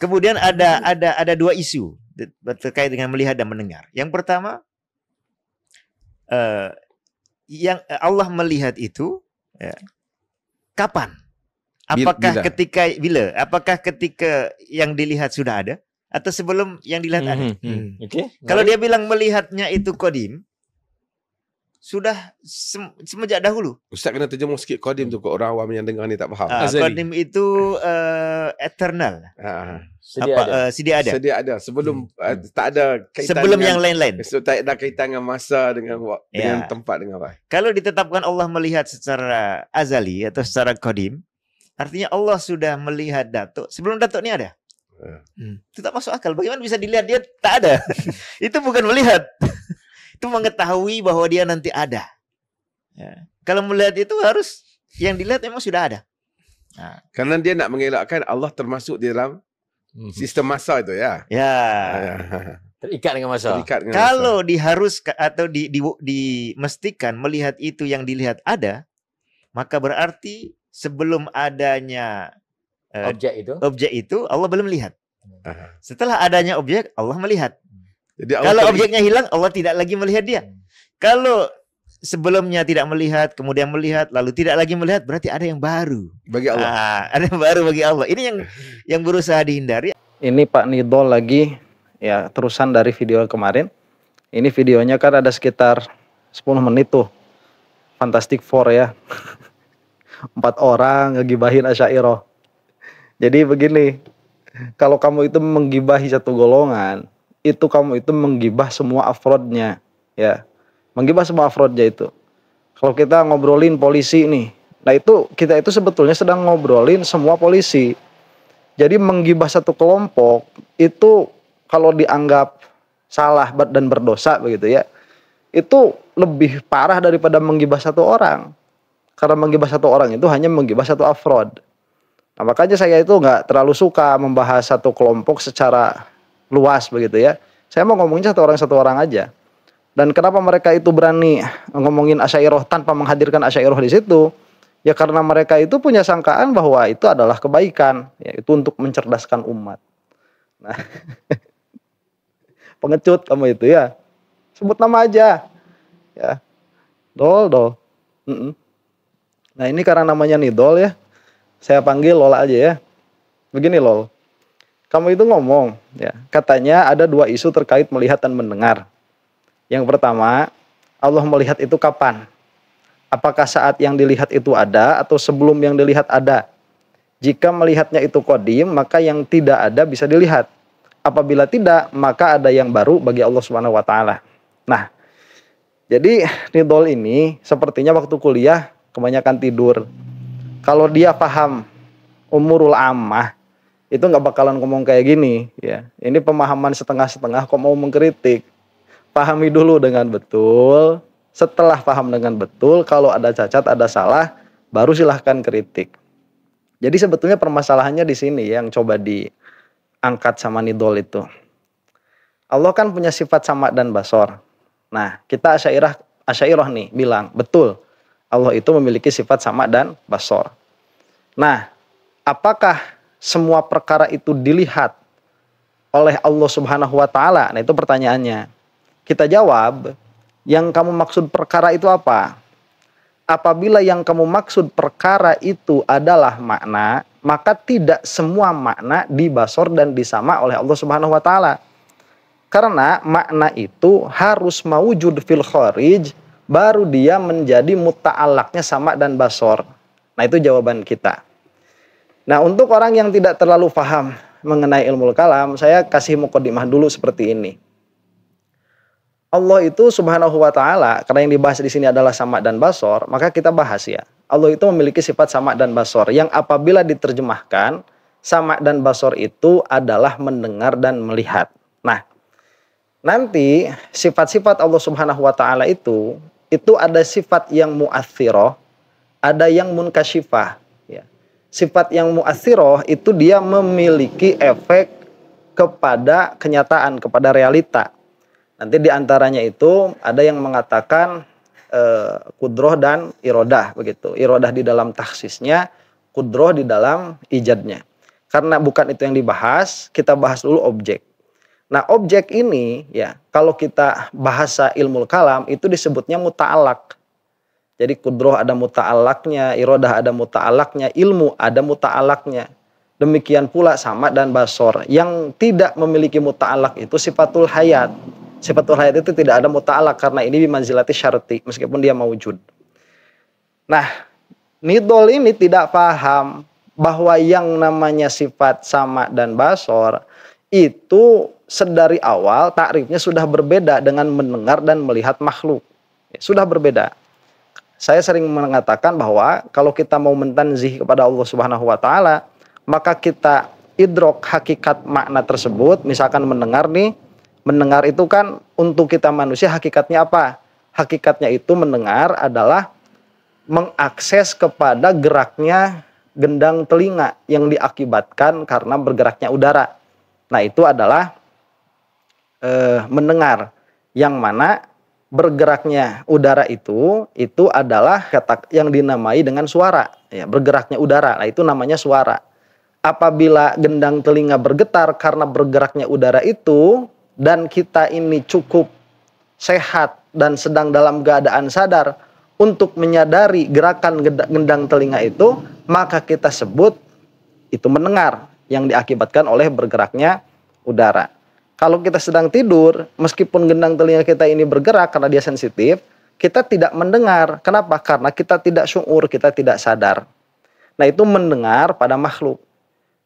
Kemudian ada dua isu terkait dengan melihat dan mendengar. Yang pertama, yang Allah melihat itu ya, kapan? Apakah bila? Apakah ketika yang dilihat sudah ada atau sebelum yang dilihat ada? Okay. Kalau dia bilang melihatnya itu qadim, sudah semenjak dahulu. Ustaz kena terjemah sikit qadim tu, orang awam yang dengar ni tak faham. Qadim itu eternal. Sedia ada. Sebelum tak ada kaitan sebelum dengan, yang lain-lain. So, tak ada kaitan dengan masa, dengan tempat, dengan apa. Kalau ditetapkan Allah melihat secara azali atau secara qadim, artinya Allah sudah melihat Datuk sebelum Datuk ni ada. Itu tak masuk akal. Bagaimana bisa dilihat dia tak ada? Itu bukan melihat. Itu mengetahui bahwa dia nanti ada. Ya. Kalau melihat itu harus yang dilihat memang sudah ada. Nah. Karena dia nak mengelakkan Allah termasuk di dalam sistem masa itu ya. Ya. Terikat dengan masa. Kalau diharuskan atau dimestikan melihat itu yang dilihat ada, maka berarti sebelum adanya objek itu Allah belum melihat. Setelah adanya objek Allah melihat. Jadi kalau objeknya hilang, Allah tidak lagi melihat dia. Kalau sebelumnya tidak melihat, kemudian melihat, lalu tidak lagi melihat, berarti ada yang baru bagi Allah. Ada yang baru bagi Allah. Ini yang berusaha dihindari. Ini Pak Nidol lagi, ya terusan dari video kemarin. Ini videonya kan ada sekitar 10 menit tuh. Fantastic Four ya. 4 orang ngegibahin Asy'ariyah. Jadi begini, kalau kamu itu menggibahi satu golongan, itu kamu itu menggibah semua afrodnya, ya, menggibah semua afrodnya itu. Kalau kita ngobrolin polisi nih, nah itu kita itu sebetulnya sedang ngobrolin semua polisi. Jadi menggibah satu kelompok itu kalau dianggap salah dan berdosa begitu ya, itu lebih parah daripada menggibah satu orang. Karena menggibah satu orang itu hanya menggibah satu afrod. Nah makanya saya itu nggak terlalu suka membahas satu kelompok secara luas begitu ya. Saya mau ngomongin satu orang aja. Dan kenapa mereka itu berani ngomongin Asy'ariyah tanpa menghadirkan Asy'ariyah di situ? Ya karena mereka itu punya sangkaan bahwa itu adalah kebaikan, yaitu untuk mencerdaskan umat. Nah, pengecut kamu itu ya. Sebut nama aja. Ya. Dol. Nah, ini karena namanya Nidol ya. Saya panggil Lola aja ya. Begini Lol. Kamu itu ngomong, ya, katanya ada 2 isu terkait melihat dan mendengar. Yang pertama, Allah melihat itu kapan? Apakah saat yang dilihat itu ada atau sebelum yang dilihat ada? Jika melihatnya itu qadim, maka yang tidak ada bisa dilihat. Apabila tidak, maka ada yang baru bagi Allah Subhanahu wa taala. Nah, jadi Nidol ini sepertinya waktu kuliah kebanyakan tidur. Kalau dia paham umurul ammah, itu nggak bakalan ngomong kayak gini ya. Ini pemahaman setengah-setengah kok mau mengkritik. Pahami dulu dengan betul. Setelah paham dengan betul, kalau ada cacat, ada salah, baru silahkan kritik. Jadi sebetulnya permasalahannya di sini yang coba diangkat sama Nidol itu. Allah kan punya sifat sama dan basor. Nah, kita Asy'ariyah nih bilang, betul. Allah itu memiliki sifat sama dan basor. Nah, apakah semua perkara itu dilihat oleh Allah Subhanahu wa taala? Nah, itu pertanyaannya. Kita jawab, yang kamu maksud perkara itu apa? Apabila yang kamu maksud perkara itu adalah makna, maka tidak semua makna dibasor dan disama oleh Allah Subhanahu wa taala. Karena makna itu harus mawujud fil kharij, baru dia menjadi muta'allaqnya sama dan basor. Nah, itu jawaban kita. Nah, untuk orang yang tidak terlalu paham mengenai ilmu kalam, saya kasih mukadimah dulu seperti ini. Allah itu Subhanahu wa taala, karena yang dibahas di sini adalah sama dan basor, maka kita bahas ya. Allah itu memiliki sifat sama dan basor yang apabila diterjemahkan, sama dan basor itu adalah mendengar dan melihat. Nah, nanti sifat-sifat Allah Subhanahu wa taala itu ada sifat yang mu'athirah, ada yang munkasyifah. Sifat yang mu'athirah itu dia memiliki efek kepada kenyataan, kepada realita. Nanti diantaranya itu ada yang mengatakan kudroh dan irodah begitu. Irodah di dalam taksisnya, kudroh di dalam ijadnya. karena bukan itu yang dibahas, kita bahas dulu objek. Nah, objek ini ya, kalau kita bahasa ilmu kalam itu disebutnya muta'alaq. Jadi kudroh ada muta'alaqnya, irodah ada muta'alaqnya, ilmu ada muta'alaqnya. Demikian pula sama dan basor. Yang tidak memiliki muta'alaq itu sifatul hayat. Sifatul hayat itu tidak ada muta'alaq karena ini bimanzilati syarti meskipun dia mawujud. Nah, nidol ini tidak paham bahwa yang namanya sifat sama dan basor itu sedari awal takrifnya sudah berbeda dengan mendengar dan melihat makhluk. Sudah berbeda. Saya sering mengatakan bahwa kalau kita mau mentanzih kepada Allah Subhanahu wa taala, maka kita idrok hakikat makna tersebut. Misalkan mendengar nih, mendengar itu kan untuk kita manusia hakikatnya apa? Hakikatnya itu mendengar adalah mengakses kepada geraknya gendang telinga yang diakibatkan karena bergeraknya udara. Nah, itu adalah mendengar, yang mana bergeraknya udara itu adalah kata yang dinamai dengan suara, ya, bergeraknya udara. Nah, itu namanya suara. Apabila gendang telinga bergetar karena bergeraknya udara itu, dan kita ini cukup sehat dan sedang dalam keadaan sadar untuk menyadari gerakan gendang telinga itu, maka kita sebut itu mendengar yang diakibatkan oleh bergeraknya udara. Kalau kita sedang tidur, meskipun gendang telinga kita ini bergerak karena dia sensitif, kita tidak mendengar. Kenapa? Karena kita tidak syuur, kita tidak sadar. Nah, itu mendengar pada makhluk.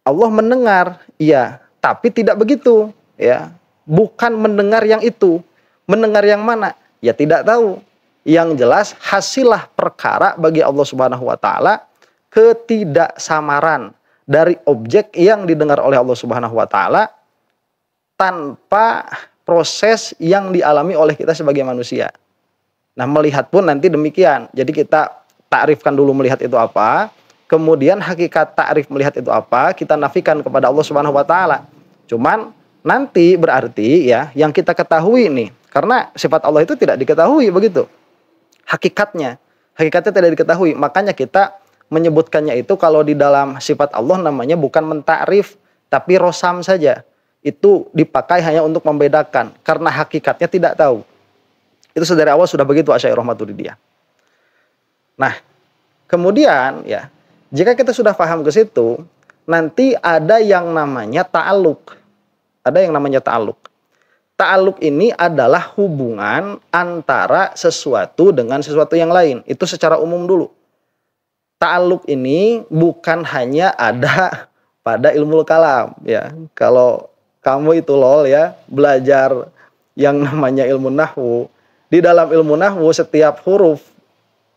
Allah mendengar, iya, tapi tidak begitu, ya. Bukan mendengar yang itu. Mendengar yang mana? Ya tidak tahu. Yang jelas hasilah perkara bagi Allah Subhanahu wa taala ketidaksamaran dari objek yang didengar oleh Allah Subhanahu wa taala tanpa proses yang dialami oleh kita sebagai manusia. Nah, melihat pun nanti demikian. Jadi kita takrifkan dulu melihat itu apa, kemudian hakikat takrif melihat itu apa, kita nafikan kepada Allah Subhanahu wa taala. Cuman nanti berarti ya yang kita ketahui nih, karena sifat Allah itu tidak diketahui begitu. Hakikatnya tidak diketahui. Makanya kita menyebutkannya itu kalau di dalam sifat Allah namanya bukan mentakrif, tapi rosam saja. Itu dipakai hanya untuk membedakan karena hakikatnya tidak tahu. Itu dari awal sudah begitu Asy'ariyah Maturidiyah. Nah, kemudian ya, jika kita sudah paham ke situ, nanti ada yang namanya ta'alluq. Ada yang namanya ta'alluq. Ta'alluq ini adalah hubungan antara sesuatu dengan sesuatu yang lain. Itu secara umum dulu. Ta'alluq ini bukan hanya ada pada ilmu kalam, ya. Kalau kamu itu ya, belajar yang namanya ilmu nahwu. Di dalam ilmu nahwu setiap huruf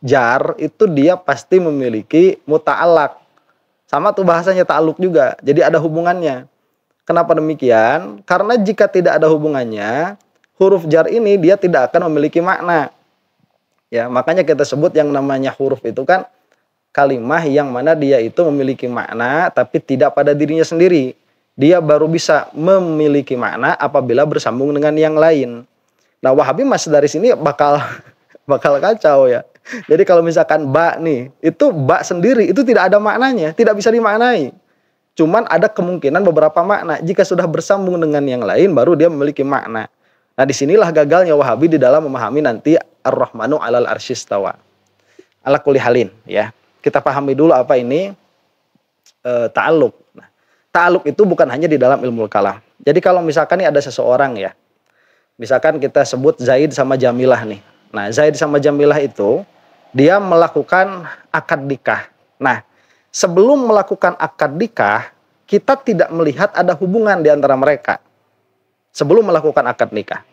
jar itu dia pasti memiliki muta'allaq. Sama tuh bahasanya ta'alluq juga. Jadi ada hubungannya. Kenapa demikian? Karena jika tidak ada hubungannya, huruf jar ini dia tidak akan memiliki makna. Ya, makanya kita sebut yang namanya huruf itu kan kalimah yang mana dia itu memiliki makna tapi tidak pada dirinya sendiri. Dia baru bisa memiliki makna apabila bersambung dengan yang lain. Nah, Wahabi mas dari sini bakal kacau ya. Jadi kalau misalkan ba nih, itu ba sendiri itu tidak ada maknanya, tidak bisa dimaknai. Cuman ada kemungkinan beberapa makna. Jika sudah bersambung dengan yang lain baru dia memiliki makna. Nah, disinilah gagalnya Wahabi di dalam memahami nanti Ar-Rahmanu 'alal arsy istawa. Ala kulli halin ya. Kita pahami dulu apa ini ta'alluq. Nah, ta'alluq itu bukan hanya di dalam ilmu kalam. Jadi kalau misalkan ini ada seseorang ya. Misalkan kita sebut Zaid sama Jamilah nih. Nah, Zaid sama Jamilah itu dia melakukan akad nikah. Nah, sebelum melakukan akad nikah, kita tidak melihat ada hubungan di antara mereka. Sebelum melakukan akad nikah.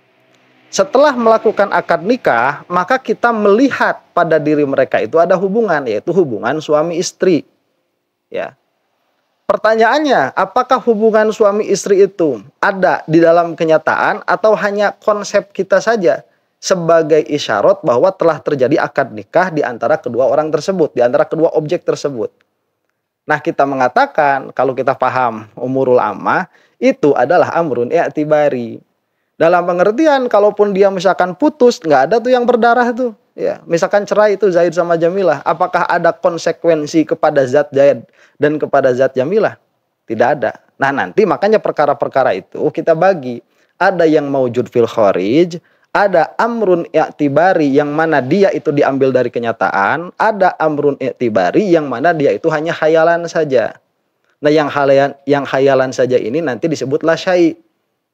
Setelah melakukan akad nikah, maka kita melihat pada diri mereka itu ada hubungan, yaitu hubungan suami istri. Ya. Pertanyaannya, apakah hubungan suami istri itu ada di dalam kenyataan atau hanya konsep kita saja sebagai isyarat bahwa telah terjadi akad nikah di antara kedua orang tersebut, di antara kedua objek tersebut. Nah, kita mengatakan kalau kita paham umurul ammah itu adalah amrun i'tibari. Dalam pengertian kalaupun dia misalkan putus, nggak ada tuh yang berdarah tuh. Ya, misalkan cerai itu Zaid sama Jamilah, apakah ada konsekuensi kepada zat Zaid dan kepada zat Jamilah? Tidak ada. Nah nanti makanya perkara-perkara itu kita bagi. Ada yang maujud fil kharij, ada amrun i'tibari yang mana dia itu diambil dari kenyataan, ada amrun i'tibari yang mana dia itu hanya khayalan saja. Nah yang khayalan saja ini nanti disebut la syai'.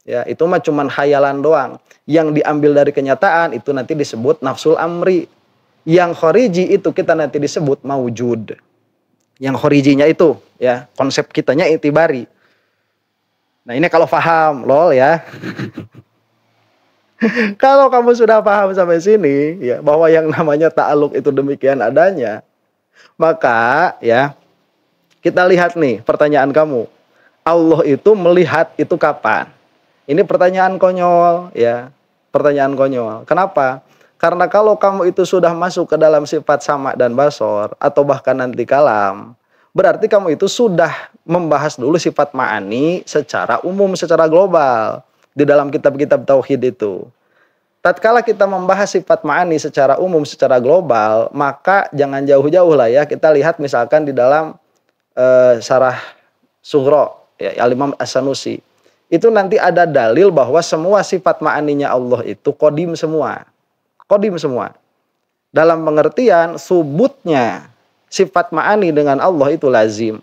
Ya, itu mah cuman khayalan doang. Yang diambil dari kenyataan itu nanti disebut nafsul amri. Yang khariji itu kita nanti disebut maujud. Yang kharijinya itu ya, konsep kitanya i'tibari. Nah, ini kalau paham, lol ya. Kalau kamu sudah paham sampai sini ya, bahwa yang namanya ta'alluq itu demikian adanya, maka ya kita lihat nih pertanyaan kamu. Allah itu melihat itu kapan? Ini pertanyaan konyol ya. Pertanyaan konyol. Kenapa? Karena kalau kamu itu sudah masuk ke dalam sifat sama dan basor atau bahkan nanti kalam, berarti kamu itu sudah membahas dulu sifat ma'ani secara umum, secara global di dalam kitab-kitab tauhid itu. Tatkala kita membahas sifat ma'ani secara umum, secara global, maka jangan jauh-jauh lah ya. Kita lihat misalkan di dalam Syarah Sughra ya, Al-Imam As-Sanusi. Itu nanti ada dalil bahwa semua sifat ma'aninya Allah itu qadim semua. Qadim semua. Dalam pengertian subutnya sifat ma'ani dengan Allah itu lazim.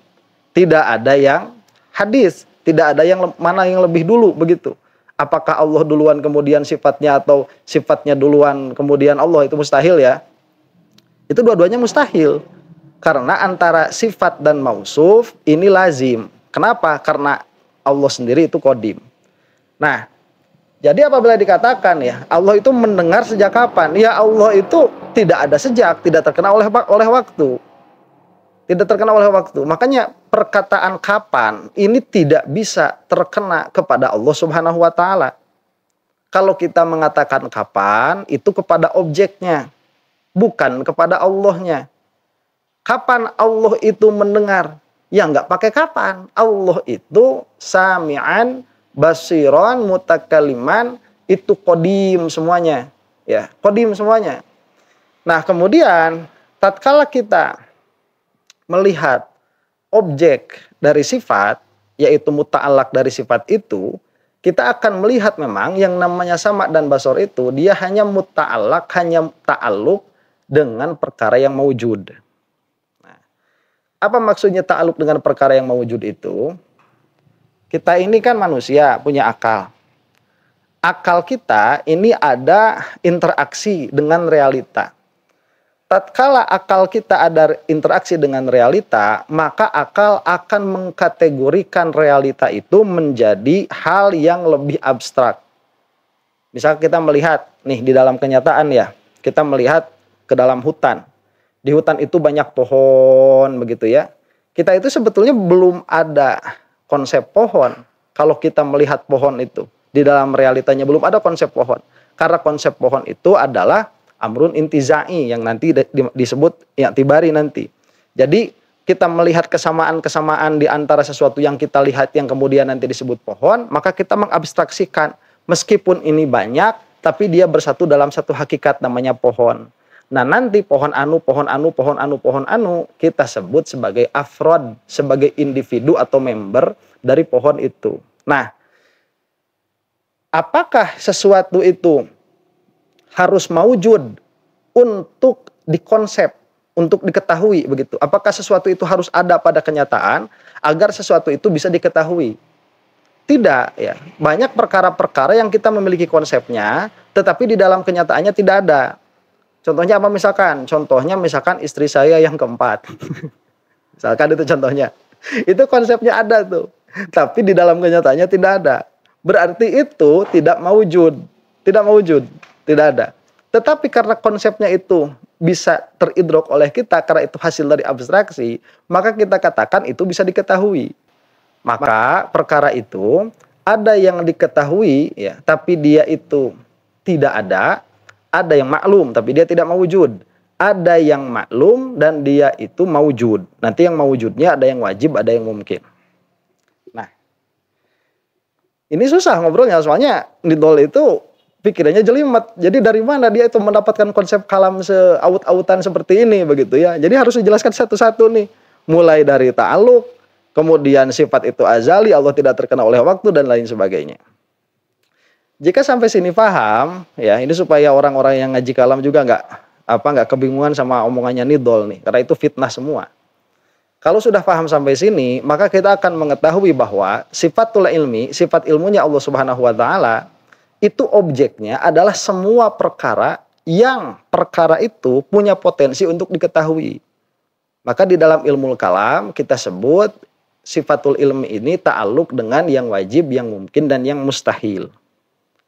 Tidak ada yang hadis, tidak ada yang mana yang lebih dulu begitu. Apakah Allah duluan kemudian sifatnya atau sifatnya duluan kemudian Allah, itu mustahil ya. Itu dua-duanya mustahil. Karena antara sifat dan mausuf ini lazim. Kenapa? Karena Allah sendiri itu qadim. Nah, jadi apabila dikatakan ya Allah itu mendengar sejak kapan? Ya Allah itu tidak ada sejak, tidak terkena oleh waktu. Tidak terkena oleh waktu. Makanya perkataan kapan ini tidak bisa terkena kepada Allah Subhanahu wa taala. Kalau kita mengatakan kapan itu kepada objeknya, bukan kepada Allahnya. Kapan Allah itu mendengar? Ya nggak pakai kapan. Allah itu sami'an, basiran, mutakaliman, itu qadim semuanya. Ya, qadim semuanya. Nah, kemudian tatkala kita melihat objek dari sifat, yaitu muta'allaq dari sifat itu, kita akan melihat memang yang namanya sama dan basor itu, dia hanya muta'allaq, hanya ta'alluq dengan perkara yang maujud. Nah, apa maksudnya ta'alluq dengan perkara yang maujud itu? Kita ini kan manusia, punya akal. Akal kita ini ada interaksi dengan realita. Tatkala akal kita ada interaksi dengan realita, maka akal akan mengkategorikan realita itu menjadi hal yang lebih abstrak. Misal kita melihat nih di dalam kenyataan ya, kita melihat ke dalam hutan. Di hutan itu banyak pohon begitu ya. Kita itu sebetulnya belum ada konsep pohon. Kalau kita melihat pohon itu, di dalam realitanya belum ada konsep pohon. Karena konsep pohon itu adalah amrun intizai yang nanti disebut i'tibari nanti. Jadi kita melihat kesamaan-kesamaan di antara sesuatu yang kita lihat yang kemudian nanti disebut pohon, maka kita mengabstraksikan meskipun ini banyak tapi dia bersatu dalam satu hakikat namanya pohon. Nah, nanti pohon anu kita sebut sebagai afrod, sebagai individu atau member dari pohon itu. Nah, apakah sesuatu itu harus maujud untuk dikonsep, untuk diketahui begitu? Apakah sesuatu itu harus ada pada kenyataan agar sesuatu itu bisa diketahui? Tidak ya. Banyak perkara-perkara yang kita memiliki konsepnya, tetapi di dalam kenyataannya tidak ada. Contohnya apa misalkan? Contohnya misalkan istri saya yang keempat. Misalkan itu contohnya. Itu konsepnya ada tuh. Tapi di dalam kenyataannya tidak ada. Berarti itu tidak maujud. Tidak maujud. Tidak ada. Tetapi karena konsepnya itu bisa teridrok oleh kita, karena itu hasil dari abstraksi, maka kita katakan itu bisa diketahui. Maka perkara itu ada yang diketahui ya, tapi dia itu tidak ada yang maklum tapi dia tidak maujud. Ada yang maklum dan dia itu maujud. Nanti yang maujudnya ada yang wajib, ada yang mungkin. Nah, ini susah ngobrolnya soalnya nidol itu pikirannya jelimet. Jadi dari mana dia itu mendapatkan konsep kalam seaut-autan seperti ini begitu ya. Jadi harus dijelaskan satu-satu nih. Mulai dari ta'alluq, Kemudian sifat itu azali, Allah tidak terkena oleh waktu dan lain sebagainya. Jika sampai sini paham, ya ini supaya orang-orang yang ngaji kalam juga nggak kebingungan sama omongannya nidol nih, karena itu fitnah semua. Kalau sudah paham sampai sini, maka kita akan mengetahui bahwa sifatul ilmi, sifat ilmunya Allah Subhanahu wa taala, itu objeknya adalah semua perkara yang perkara itu punya potensi untuk diketahui. Maka di dalam ilmu kalam kita sebut sifatul ilmi ini ta'alluq dengan yang wajib, yang mungkin, dan yang mustahil.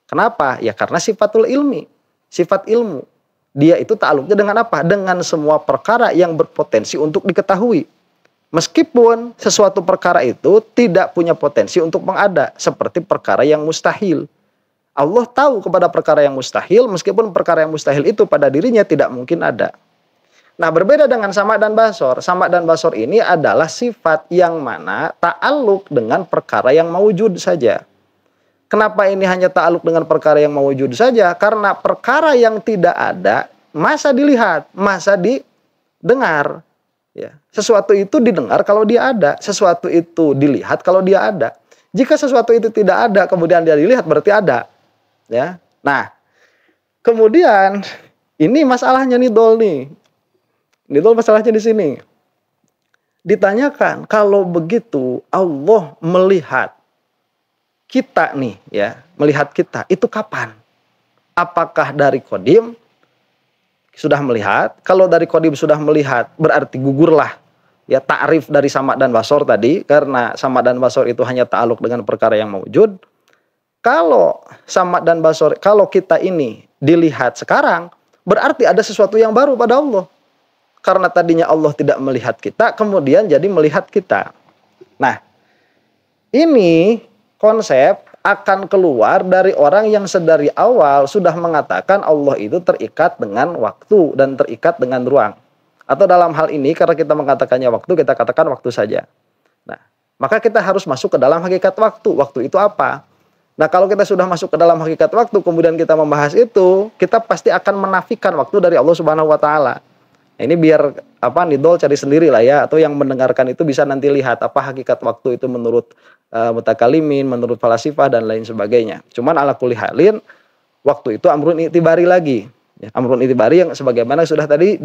Kenapa? Ya karena sifatul ilmi, sifat ilmu. Dia itu ta'alluqnya dengan apa? Dengan semua perkara yang berpotensi untuk diketahui. Meskipun sesuatu perkara itu tidak punya potensi untuk mengada, seperti perkara yang mustahil. Allah tahu kepada perkara yang mustahil, meskipun perkara yang mustahil itu pada dirinya tidak mungkin ada. Nah, berbeda dengan sama dan basor. Sama dan basor ini adalah sifat yang mana ta'alluq dengan perkara yang mawujud saja. Kenapa ini hanya ta'alluq dengan perkara yang mawujud saja? Karena perkara yang tidak ada, masa dilihat, masa didengar. Ya. Sesuatu itu didengar kalau dia ada, sesuatu itu dilihat kalau dia ada. Jika sesuatu itu tidak ada, kemudian dia dilihat, berarti ada. Ya. Nah, kemudian ini masalahnya nidol nih. Nidol masalahnya di sini. Ditanyakan, kalau begitu Allah melihat kita nih, ya, melihat kita itu kapan? Apakah dari qadim sudah melihat? Kalau dari qadim sudah melihat, berarti gugurlah ya ta'rif dari sama dan basor tadi, karena sama dan basor itu hanya ta'aluk dengan perkara yang mawujud. Kalau sama dan basor, kalau kita ini dilihat sekarang, berarti ada sesuatu yang baru pada Allah. Karena tadinya Allah tidak melihat kita, kemudian jadi melihat kita. Nah, ini konsep akan keluar dari orang yang sedari awal sudah mengatakan Allah itu terikat dengan waktu dan terikat dengan ruang. Atau dalam hal ini, karena kita mengatakannya waktu, kita katakan waktu saja. Nah, maka kita harus masuk ke dalam hakikat waktu. Waktu itu apa? Nah, kalau kita sudah masuk ke dalam hakikat waktu, kemudian kita membahas itu, kita pasti akan menafikan waktu dari Allah Subhanahu wa taala. Nah, ini biar nidol cari sendiri lah ya, atau yang mendengarkan itu bisa nanti lihat apa hakikat waktu itu menurut mutakalimin, menurut falasifah dan lain sebagainya. Cuman ala kulli halin, waktu itu amrun itibari lagi. Ya, amrun itibari yang sebagaimana sudah tadi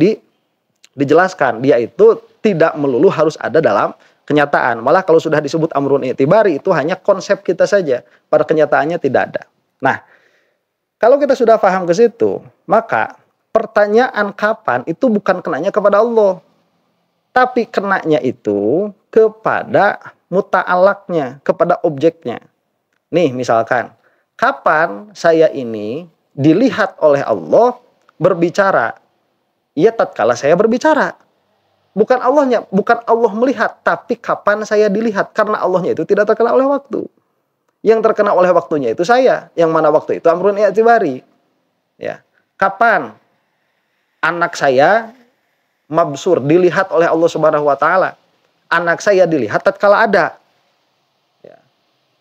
dijelaskan, dia itu tidak melulu harus ada dalam kenyataan. Malah kalau sudah disebut amrun itibari itu hanya konsep kita saja, pada kenyataannya tidak ada. Nah, kalau kita sudah paham ke situ, maka pertanyaan kapan itu bukan kenanya kepada Allah, tapi kenanya itu kepada muta'alaknya, kepada objeknya. Nih misalkan, kapan saya ini dilihat oleh Allah berbicara? Ya tatkala saya berbicara. Bukan Allahnya, bukan Allah melihat, tapi kapan saya dilihat, karena Allahnya itu tidak terkena oleh waktu. Yang terkena oleh waktunya itu saya, yang mana waktu itu amrun i'tibari. Ya. Kapan anak saya mabsur dilihat oleh Allah Subhanahu wa taala? Anak saya dilihat tatkala ada. Ya.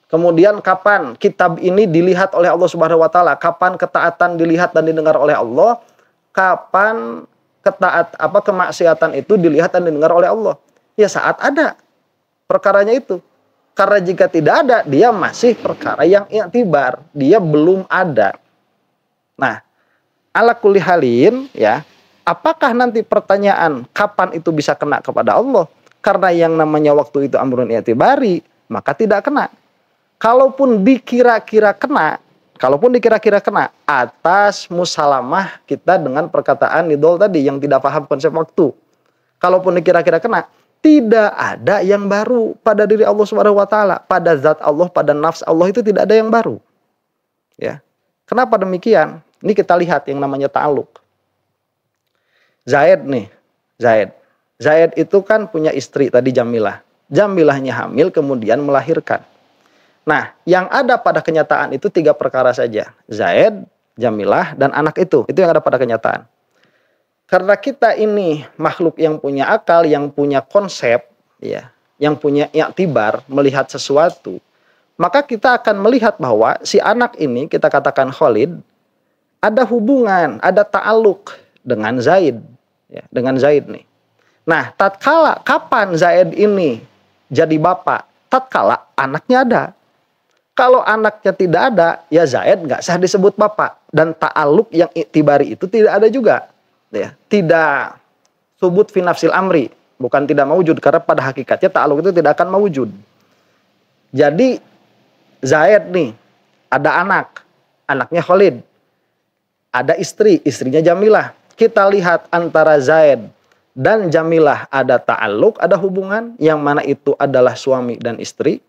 Kemudian kapan kitab ini dilihat oleh Allah Subhanahu wa taala? Kapan ketaatan dilihat dan didengar oleh Allah? Kapan kemaksiatan itu dilihat dan didengar oleh Allah? Ya saat ada perkaranya itu. Karena jika tidak ada, dia masih perkara yang i'tibar, dia belum ada. Nah, ala kulli halin ya, apakah nanti pertanyaan kapan itu bisa kena kepada Allah? Karena yang namanya waktu itu amrun i'tibari, maka tidak kena. Kalaupun dikira-kira kena atas musalamah kita dengan perkataan nidol tadi yang tidak paham konsep waktu. Kalaupun dikira-kira kena, tidak ada yang baru pada diri Allah Subhanahu wa taala, pada zat Allah, pada nafs Allah itu tidak ada yang baru. Ya. Kenapa demikian? Ini kita lihat yang namanya ta'alluq. Zaid itu kan punya istri tadi Jamilah. Jamilahnya hamil kemudian melahirkan. Nah, yang ada pada kenyataan itu 3 perkara saja. Zaid, Jamilah, dan anak itu. Itu yang ada pada kenyataan. Karena kita ini makhluk yang punya akal, yang punya konsep, ya, yang punya i'tibar, melihat sesuatu, maka kita akan melihat bahwa si anak ini, kita katakan Khalid, ada hubungan, ada ta'aluk dengan Zaid. Ya, dengan Zaid nih. Nah, tatkala kapan Zaid ini jadi bapak tatkala anaknya ada. Kalau anaknya tidak ada, ya Zaid nggak sah disebut bapak. Dan ta'aluk yang iktibari itu tidak ada juga. Ya, tidak subut fi nafsil amri. Bukan tidak mawujud. Karena pada hakikatnya ta'aluk itu tidak akan mawujud. Jadi Zaid nih, ada anak. Anaknya Khalid. Ada istri, istrinya Jamilah. Kita lihat antara Zaid dan Jamilah ada ta'aluk, ada hubungan. Yang mana itu adalah suami dan istri.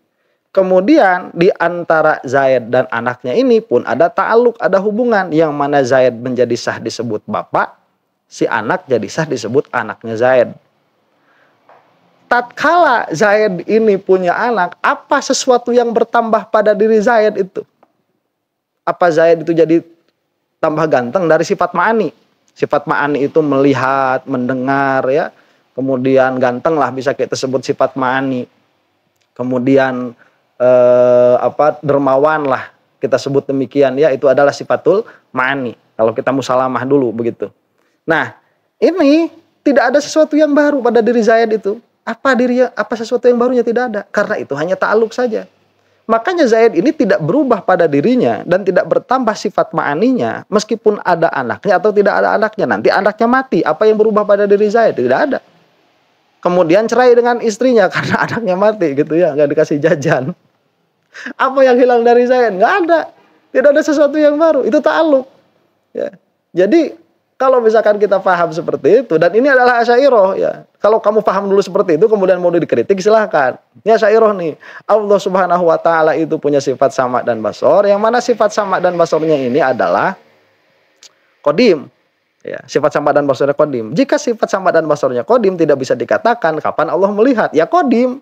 Kemudian di antara Zaid dan anaknya ini pun ada ta'aluk, ada hubungan. Yang mana Zaid menjadi sah disebut bapak, si anak jadi sah disebut anaknya Zaid. Tatkala Zaid ini punya anak, apa sesuatu yang bertambah pada diri Zaid itu? Apa Zaid itu jadi tambah ganteng dari sifat ma'ani? Sifat ma'ani itu melihat, mendengar, ya. Kemudian ganteng lah bisa kita sebut sifat ma'ani. Kemudian dermawan lah kita sebut demikian, ya, itu adalah sifatul ma'ani kalau kita musalamah dulu begitu. Nah, ini tidak ada sesuatu yang baru pada diri Zaid itu. Apa sesuatu yang barunya? Tidak ada, karena itu hanya ta'aluk saja. Makanya Zaid ini tidak berubah pada dirinya dan tidak bertambah sifat ma'aninya meskipun ada anaknya atau tidak ada anaknya. Nanti anaknya mati, apa yang berubah pada diri Zaid? Tidak ada. Kemudian cerai dengan istrinya karena anaknya mati gitu, ya, nggak dikasih jajan. Apa yang hilang dari Zaid? Nggak ada. Tidak ada sesuatu yang baru. Itu ta'aluk. Ya. Jadi kalau misalkan kita paham seperti itu, dan ini adalah Asy'ariyah, ya. Kalau kamu paham dulu seperti itu, kemudian mau dikritik, silahkan. Ini Asy'ariyah nih. Allah Subhanahu Wa Taala itu punya sifat sama dan basor, yang mana sifat sama dan basornya ini adalah qadim. Ya, sifat sama dan basornya qadim. Jika sifat sama dan basornya qadim, tidak bisa dikatakan kapan Allah melihat. Ya qadim.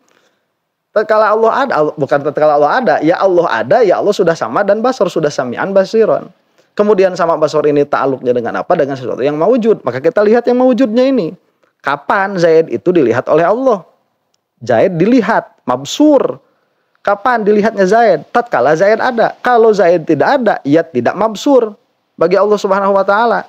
Tatkala Allah ada, bukan tatkala Allah ada, ya Allah sudah sama dan basor, sudah sami'an basiron. Kemudian sama basor ini ta'aluknya dengan apa? Dengan sesuatu yang mawujud. Maka kita lihat yang mawujudnya ini. Kapan Zaid itu dilihat oleh Allah? Zaid dilihat, mabsur. Kapan dilihatnya Zaid? Tatkala Zaid ada. Kalau Zaid tidak ada, ya tidak mabsur bagi Allah Subhanahu Wa Taala.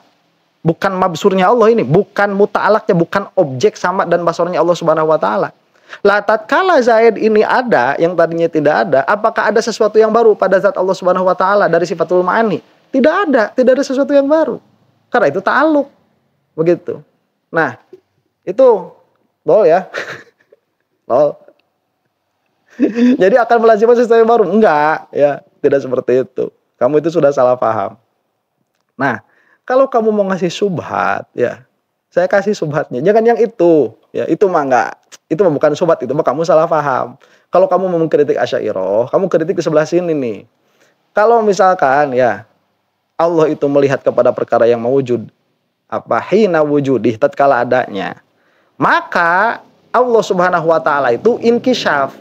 Bukan mabsurnya Allah ini, bukan muta'alaknya, bukan objek sama dan basornya Allah Subhanahu Wa Taala. Lah tatkala Zaid ini ada, yang tadinya tidak ada, apakah ada sesuatu yang baru pada zat Allah Subhanahu Wa Taala dari sifatul ma'ani? Tidak ada sesuatu yang baru. Karena itu ta'aluk. Begitu. Nah, itu lol ya. Lol. Jadi akan melazimkan sesuatu yang baru? Enggak, ya, tidak seperti itu. Kamu itu sudah salah paham. Nah, kalau kamu mau ngasih subhat, ya, saya kasih subhatnya. Jangan yang itu, ya, itu mah enggak. Itu mah bukan subhat, itu mah kamu salah paham. Kalau kamu mau mengkritik Asy'ariyah, kamu kritik di sebelah sini nih. Kalau misalkan, ya, Allah itu melihat kepada perkara yang mawujud, apa hina wujudih, tatkala adanya, maka Allah Subhanahu Wa Taala itu inkisyaf.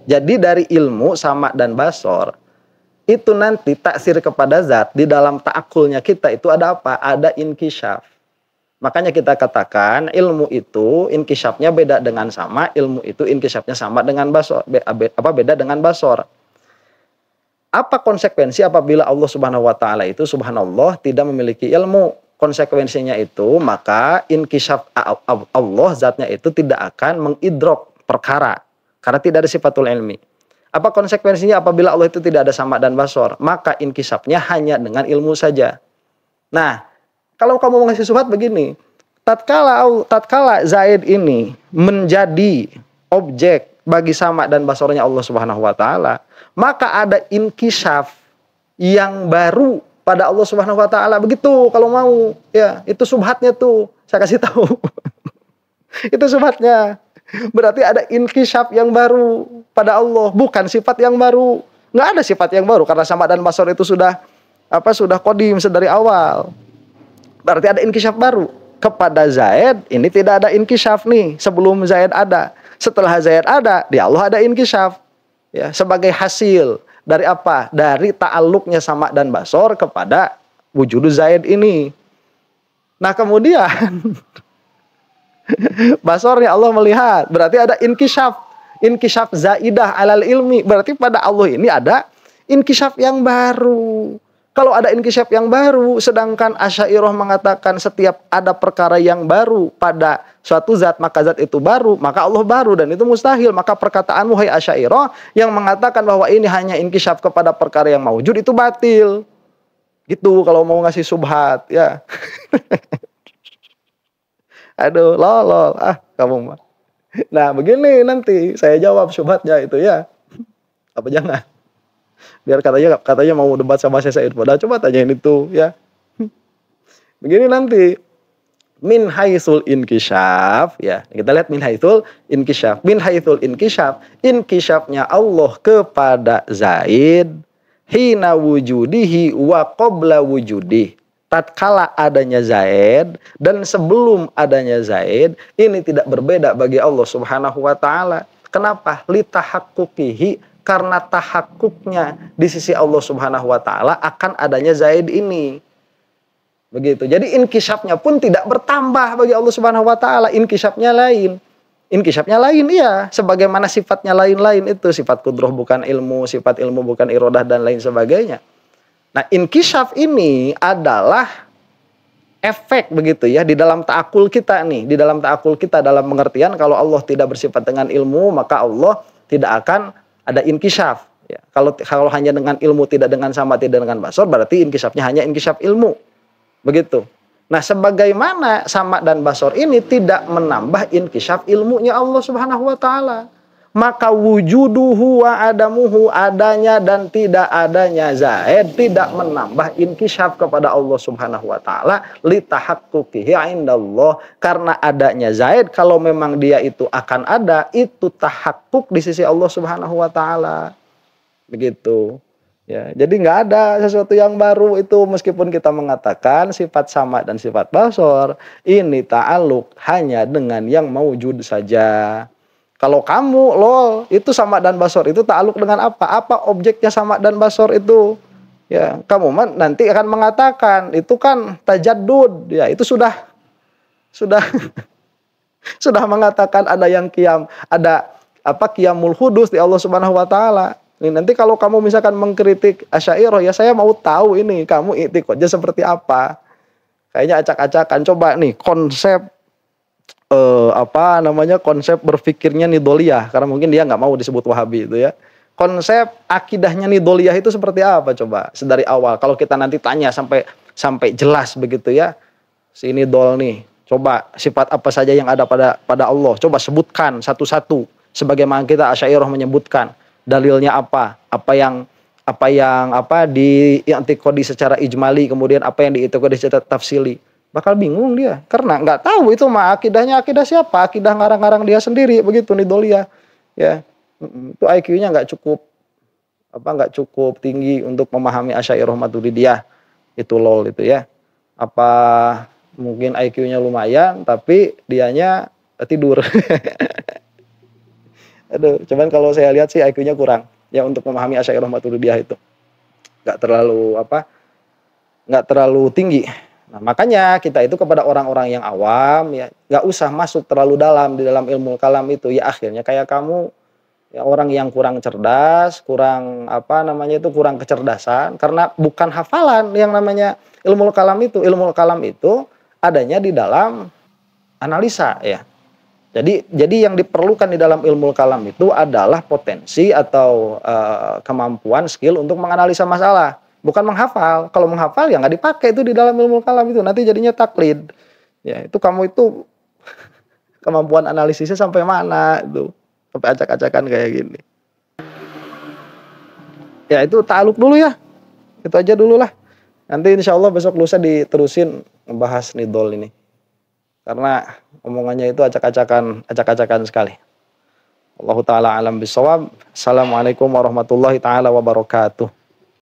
Jadi dari ilmu sama dan basor itu nanti taksir kepada zat di dalam ta'akulnya kita itu ada apa? Ada inkisyaf. Makanya kita katakan ilmu itu inkisyafnya beda dengan sama, ilmu itu inkisyafnya sama dengan basor, beda dengan basor. Apa konsekuensi apabila Allah Subhanahu Wa Taala itu subhanallah tidak memiliki ilmu? Konsekuensinya itu maka inkisyaf Allah zatnya itu tidak akan mengidrok perkara karena tidak ada sifatul ilmi. Apa konsekuensinya apabila Allah itu tidak ada sama dan basor? Maka inkisyafnya hanya dengan ilmu saja. Nah, kalau kamu mengasih subhat begini, tatkala Zaid ini menjadi objek bagi sama dan basornya Allah Subhanahu Wa Taala, maka ada inkisyaf yang baru pada Allah Subhanahu Wa Taala. Begitu kalau mau, ya, itu subhatnya tuh saya kasih tahu. Itu subhatnya. Berarti ada inkisyaf yang baru pada Allah, bukan sifat yang baru. Nggak ada sifat yang baru karena sama dan basor itu sudah qadim dari awal. Berarti ada inkisyaf baru. Kepada Zaid ini tidak ada inkisyaf nih sebelum Zaid ada. Setelah Zaid ada, di Allah ada inkisyaf. Ya, sebagai hasil dari apa? Dari ta'aluknya sama dan basor kepada wujud Zaid ini. Nah, kemudian basornya Allah melihat, berarti ada inkisyaf zaidah alal ilmi. Berarti pada Allah ini ada inkisyaf yang baru. Kalau ada inkishaf yang baru, sedangkan Asy'ariyah mengatakan setiap ada perkara yang baru pada suatu zat, maka zat itu baru, maka Allah baru, dan itu mustahil. Maka perkataanmu, hai Asy'ariyah, yang mengatakan bahwa ini hanya inkishaf kepada perkara yang maujud, itu batil. Gitu kalau mau ngasih subhat, ya. Aduh, lol. Kamu mah. Nah, begini nanti saya jawab subhatnya itu ya. Apa jangan? Biar katanya mau debat sama saya Said. Padahal coba tanyain itu ya. Begini nanti. Min haitsul inkishaf ya. Kita lihat min haitsul inkishaf. Min haitsul inkishaf, inkishafnya Allah kepada Zaid hina wujudihi wa qabla wujudih. Tatkala adanya Zaid dan sebelum adanya Zaid, ini tidak berbeda bagi Allah Subhanahu wa taala. Kenapa? Litahaqquqihi, karena tahakkuknya di sisi Allah Subhanahu wa taala akan adanya Zaid ini. Begitu. Jadi inkishafnya pun tidak bertambah bagi Allah Subhanahu wa taala, inkishafnya lain. Inkishafnya lain iya, sebagaimana sifatnya lain-lain itu, sifat kudrah bukan ilmu, sifat ilmu bukan iradah dan lain sebagainya. Nah, inkishaf ini adalah efek begitu ya di dalam ta'akul kita nih, di dalam ta'akul kita dalam pengertian kalau Allah tidak bersifat dengan ilmu, maka Allah tidak akan ada inkishaf. Ya, kalau hanya dengan ilmu tidak dengan sama tidak dengan basor, berarti inkishafnya hanya inkishaf ilmu. Begitu. Nah, sebagaimana sama dan basor ini tidak menambah inkishaf ilmunya Allah Subhanahu wa taala. Maka wujuduhu wa adamuhu, adanya dan tidak adanya Zaid tidak menambah inkishaf kepada Allah Subhanahu wa taala litahaqquqihi indallah, karena adanya Zaid kalau memang dia itu akan ada, itu tahakkuk di sisi Allah Subhanahu wa taala. Begitu. Ya, jadi nggak ada sesuatu yang baru itu, meskipun kita mengatakan sifat sama dan sifat basor ini ta'aluk hanya dengan yang maujud saja. Kalau kamu itu sama dan basor itu ta'aluk dengan apa? Apa objeknya sama dan basor itu? Ya, kamu nanti akan mengatakan itu kan tajaddud. Ya, itu sudah sudah mengatakan ada yang qiyam, ada qiyamul hudus di Allah Subhanahu wa taala. Nanti kalau kamu misalkan mengkritik Asy'ariyah, ya saya mau tahu ini kamu i'tiqadnya seperti apa. Kayaknya acak-acakan. Coba nih konsep konsep berpikirnya Nidoliyah, karena mungkin dia nggak mau disebut Wahabi itu ya. Konsep akidahnya Nidoliyah itu seperti apa coba sedari awal. Kalau kita nanti tanya sampai jelas begitu ya. Si Nidol nih, coba sifat apa saja yang ada pada Allah, coba sebutkan satu-satu sebagaimana kita Asy'ariyah menyebutkan. Dalilnya apa? Apa yang diiktikadi secara ijmali, kemudian apa yang diiktikadi secara tafsili. Bakal bingung dia, karena nggak tahu itu mah akidahnya akidah siapa, akidah ngarang-ngarang dia sendiri begitu Nidoliyah. Ya, itu IQ-nya nggak cukup tinggi untuk memahami Asy'ariyah Maturidiyah. Itu lol itu ya. Apa mungkin IQ-nya lumayan tapi dianya tidur. Aduh, cuman kalau saya lihat sih IQ-nya kurang ya untuk memahami Asy'ariyah Maturidiyah itu. Nggak terlalu tinggi. Nah, makanya kita itu kepada orang-orang yang awam ya nggak usah masuk terlalu dalam di dalam ilmu kalam itu, ya akhirnya kayak kamu ya orang yang kurang cerdas, kurang kurang kecerdasan, karena bukan hafalan yang namanya ilmu kalam itu. Ilmu kalam itu adanya di dalam analisa ya. Jadi yang diperlukan di dalam ilmu kalam itu adalah potensi atau kemampuan skill untuk menganalisa masalah. Bukan menghafal. Kalau menghafal ya nggak dipakai itu di dalam ilmu kalam itu. Nanti jadinya taklid. Ya itu kamu itu kemampuan analisisnya sampai mana itu. Sampai acak-acakan kayak gini. Ya itu ta'aluk dulu ya. Itu aja dulu lah. Nanti insya Allah besok lusa diterusin membahas Nidol ini. Karena omongannya itu acak-acakan sekali. Allahu ta'ala alam bisawab. Assalamualaikum warahmatullahi ta'ala wabarakatuh.